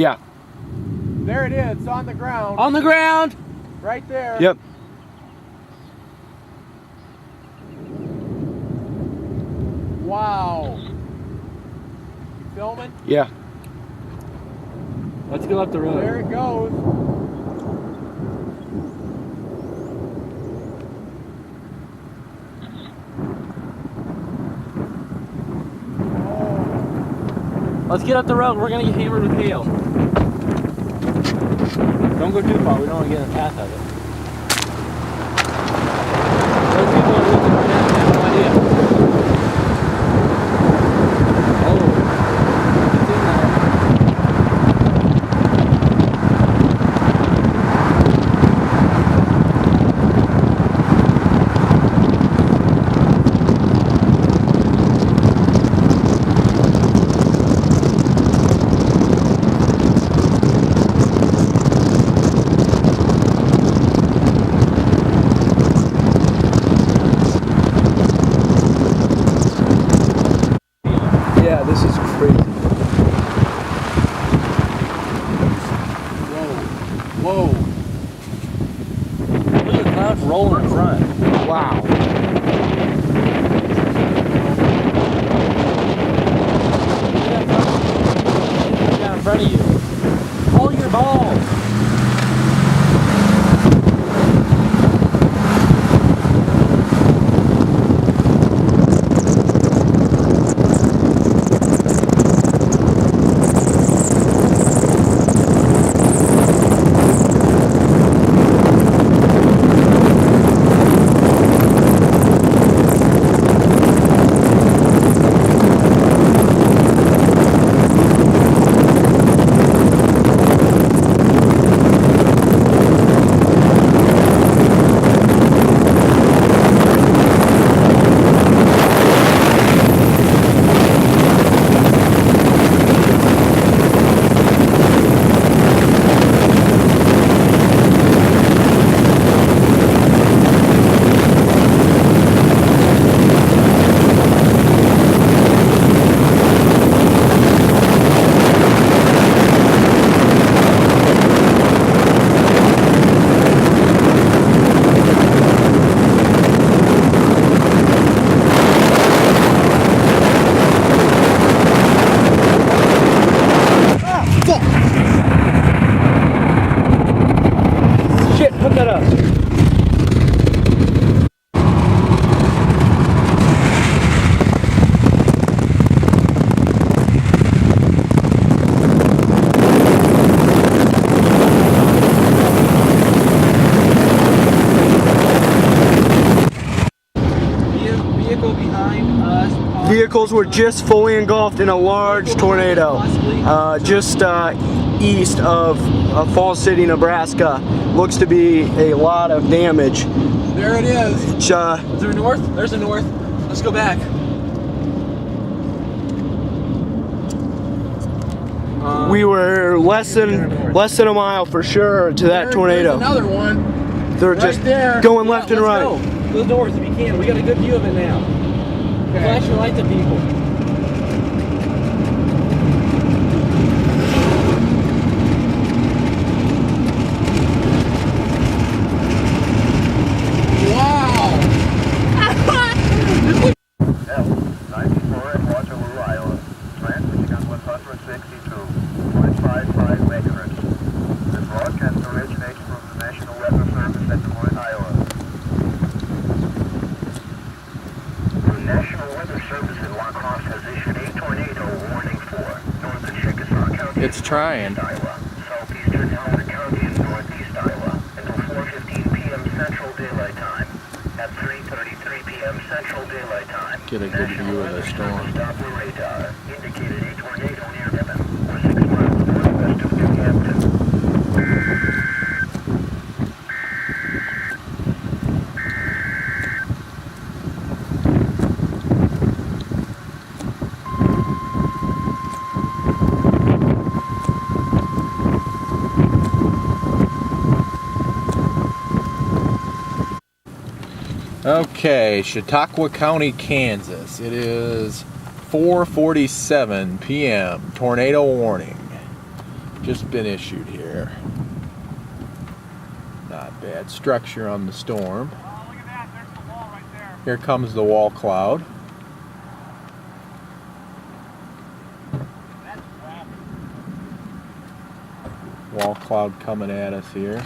Yeah. There it is. It's on the ground. On the ground. Right there. Yep. Wow. You filming? Yeah. Let's go up the road. There it goes. Let's get up the road. We're going to get hammered with hail. Don't go too far. We don't want to get in the path of it. Those people are looking right at me. I have no idea. vehicle behind us. Possibly. Vehicles were just fully engulfed in a large tornado, just east of Falls City, Nebraska. Looks to be a lot of damage. There it is. It's, Is there a north? There's a north. Let's go back. we were less than a mile for sure to that tornado. There's another one. They're right just there. going left and right. Go to the north if you can. We got a good view of it now. Okay. Flash your lights at people. Wow. 94 in Waterloo, Iowa. Transmitting on 162.55 megahertz. This broadcast originates from the National Weather Service at Des Moines, Iowa. The National Weather Service in La Crosse has issued a tornado warning for northern Chickasaw County. It's trying. Iowa, southeastern Helena County in northeast Iowa until 4:15 p.m. Central Daylight Time. At 3:33 p.m. Central Daylight Time. Get a good view of the storm. Doppler radar indicated a tornado near Evan, or 6 miles northwest of New Hampton. Okay, Chautauqua County, Kansas. It is 4:47 p.m. Tornado warning. Just been issued here. Not bad structure on the storm. Oh, look at that. There's the wall right there. Here comes the wall cloud. That's crap. Wall cloud coming at us here.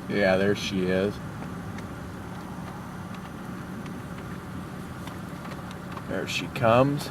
Yeah, there she is. There she comes.